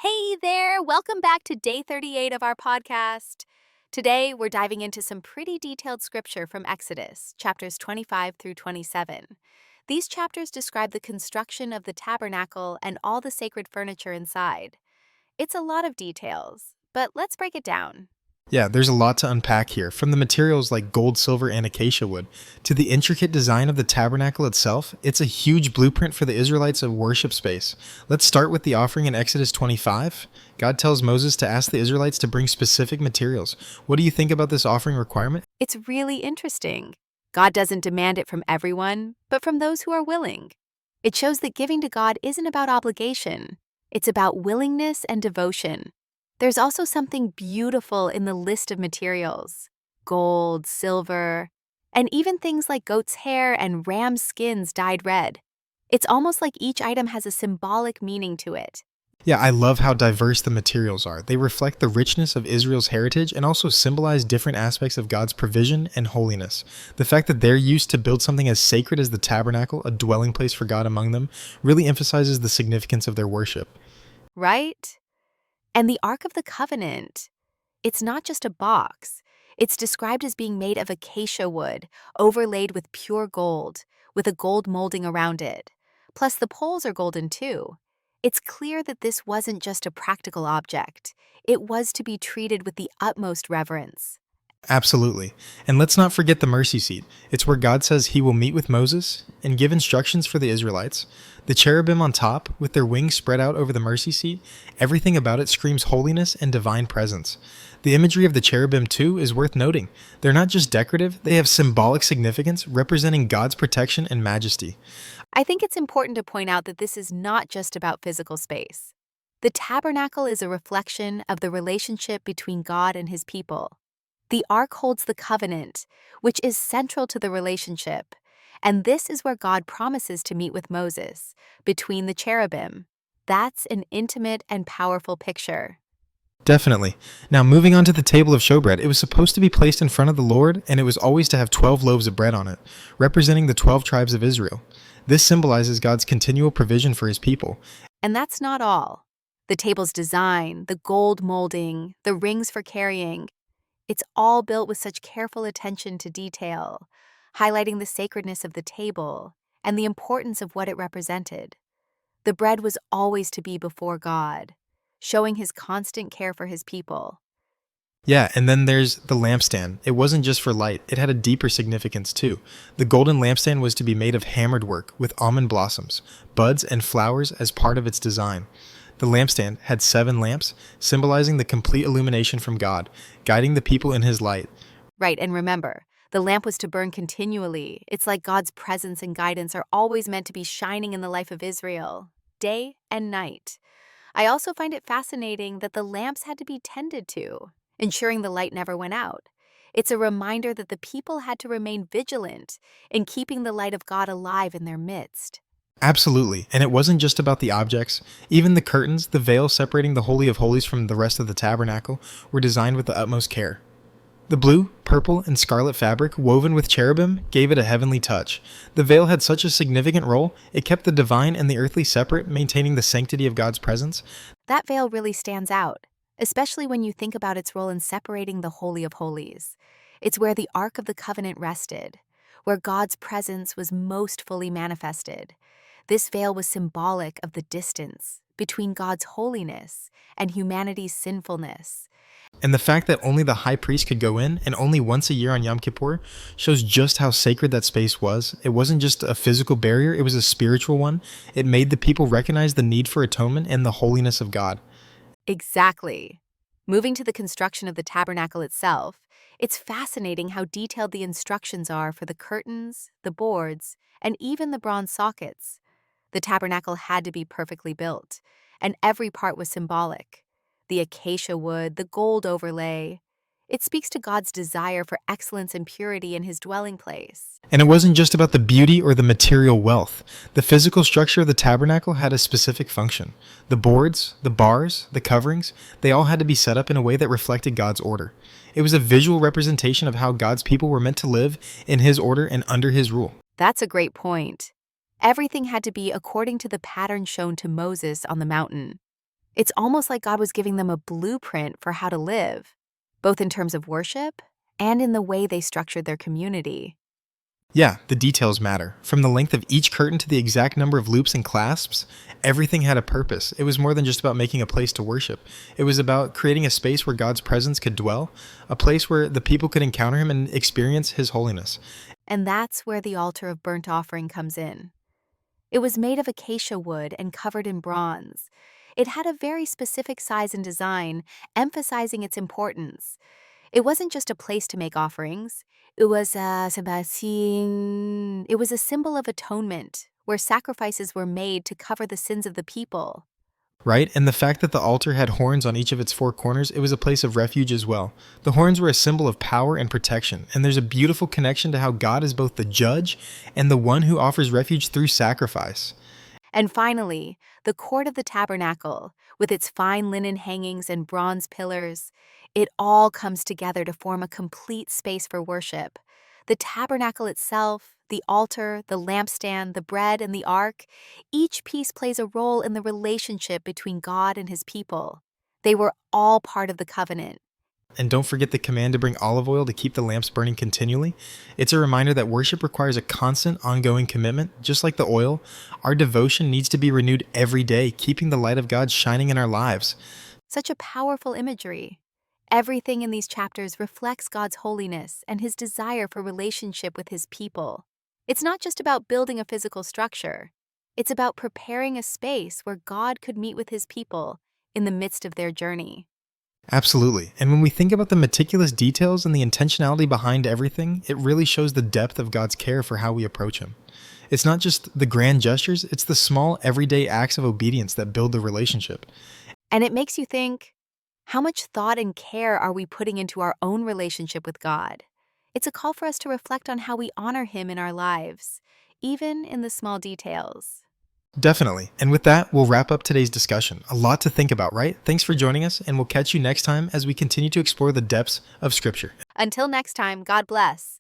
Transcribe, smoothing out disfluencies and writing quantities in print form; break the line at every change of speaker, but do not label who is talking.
Hey there, welcome back to day 38 of our podcast. Today, we're diving into some pretty detailed scripture from Exodus, chapters 25 through 27. These chapters describe the construction of the tabernacle and all the sacred furniture inside. It's a lot of details, but let's break it down.
Yeah, there's a lot to unpack here, from the materials like gold, silver, and acacia wood, to the intricate design of the tabernacle itself. It's a huge blueprint for the Israelites' worship space. Let's start with the offering in Exodus 25. God tells Moses to ask the Israelites to bring specific materials. What do you think about this offering requirement?
It's really interesting. God doesn't demand it from everyone, but from those who are willing. It shows that giving to God isn't about obligation. It's about willingness and devotion. There's also something beautiful in the list of materials: gold, silver, and even things like goat's hair and ram's skins dyed red. It's almost like each item has a symbolic meaning to it.
Yeah, I love how diverse the materials are. They reflect the richness of Israel's heritage and also symbolize different aspects of God's provision and holiness. The fact that they're used to build something as sacred as the tabernacle, a dwelling place for God among them, really emphasizes the significance of their worship.
Right? And the Ark of the Covenant. It's not just a box. It's described as being made of acacia wood, overlaid with pure gold, with a gold molding around it. Plus, the poles are golden too. It's clear that this wasn't just a practical object. It was to be treated with the utmost reverence.
Absolutely. And let's not forget the mercy seat. It's where God says he will meet with Moses and give instructions for the Israelites. The cherubim on top, with their wings spread out over the mercy seat, everything about it screams holiness and divine presence. The imagery of the cherubim, too, is worth noting. They're not just decorative, they have symbolic significance representing God's protection and majesty.
I think it's important to point out that this is not just about physical space. The tabernacle is a reflection of the relationship between God and his people. The ark holds the covenant, which is central to the relationship, and this is where God promises to meet with Moses, between the cherubim. That's an intimate and powerful picture.
Definitely. Now, moving on to the table of showbread, it was supposed to be placed in front of the Lord, and it was always to have 12 loaves of bread on it, representing the 12 tribes of Israel. This symbolizes God's continual provision for his people.
And that's not all. The table's design, the gold molding, the rings for carrying, it's all built with such careful attention to detail, highlighting the sacredness of the table and the importance of what it represented. The bread was always to be before God, showing his constant care for his people.
Yeah, and then there's the lampstand. It wasn't just for light, it had a deeper significance too. The golden lampstand was to be made of hammered work with almond blossoms, buds, and flowers as part of its design. The lampstand had 7 lamps, symbolizing the complete illumination from God, guiding the people in his light.
Right, and remember, the lamp was to burn continually. It's like God's presence and guidance are always meant to be shining in the life of Israel, day and night. I also find it fascinating that the lamps had to be tended to, ensuring the light never went out. It's a reminder that the people had to remain vigilant in keeping the light of God alive in their midst.
Absolutely, and it wasn't just about the objects. Even the curtains, the veil separating the Holy of Holies from the rest of the tabernacle, were designed with the utmost care. The blue, purple, and scarlet fabric woven with cherubim gave it a heavenly touch. The veil had such a significant role, it kept the divine and the earthly separate, maintaining the sanctity of God's presence.
That veil really stands out, especially when you think about its role in separating the Holy of Holies. It's where the Ark of the Covenant rested, where God's presence was most fully manifested. This veil was symbolic of the distance between God's holiness and humanity's sinfulness.
And the fact that only the high priest could go in, and only once a year on Yom Kippur, shows just how sacred that space was. It wasn't just a physical barrier, it was a spiritual one. It made the people recognize the need for atonement and the holiness of God.
Exactly. Moving to the construction of the tabernacle itself, it's fascinating how detailed the instructions are for the curtains, the boards, and even the bronze sockets. The tabernacle had to be perfectly built, and every part was symbolic. The acacia wood, the gold overlay. It speaks to God's desire for excellence and purity in his dwelling place.
And it wasn't just about the beauty or the material wealth. The physical structure of the tabernacle had a specific function. The boards, the bars, the coverings, they all had to be set up in a way that reflected God's order. It was a visual representation of how God's people were meant to live in his order and under his rule.
That's a great point. Everything had to be according to the pattern shown to Moses on the mountain. It's almost like God was giving them a blueprint for how to live, both in terms of worship and in the way they structured their community.
Yeah, the details matter. From the length of each curtain to the exact number of loops and clasps, everything had a purpose. It was more than just about making a place to worship. It was about creating a space where God's presence could dwell, a place where the people could encounter Him and experience His holiness.
And that's where the altar of burnt offering comes in. It was made of acacia wood and covered in bronze. It had a very specific size and design, emphasizing its importance. It wasn't just a place to make offerings. It was a symbol of atonement, where sacrifices were made to cover the sins of the people.
Right? And the fact that the altar had horns on each of its four corners, it was a place of refuge as well. The horns were a symbol of power and protection, and there's a beautiful connection to how God is both the judge and the one who offers refuge through sacrifice.
And finally, the court of the tabernacle, with its fine linen hangings and bronze pillars, it all comes together to form a complete space for worship. The tabernacle itself, the altar, the lampstand, the bread, and the ark, each piece plays a role in the relationship between God and His people. They were all part of the covenant.
And don't forget the command to bring olive oil to keep the lamps burning continually. It's a reminder that worship requires a constant, ongoing commitment. Just like the oil, our devotion needs to be renewed every day, keeping the light of God shining in our lives.
Such a powerful imagery. Everything in these chapters reflects God's holiness and His desire for relationship with His people. It's not just about building a physical structure. It's about preparing a space where God could meet with His people in the midst of their journey.
Absolutely. And when we think about the meticulous details and the intentionality behind everything, it really shows the depth of God's care for how we approach Him. It's not just the grand gestures, it's the small, everyday acts of obedience that build the relationship.
And it makes you think, how much thought and care are we putting into our own relationship with God? It's a call for us to reflect on how we honor Him in our lives, even in the small details.
Definitely. And with that, we'll wrap up today's discussion. A lot to think about, right? Thanks for joining us, and we'll catch you next time as we continue to explore the depths of Scripture.
Until next time, God bless.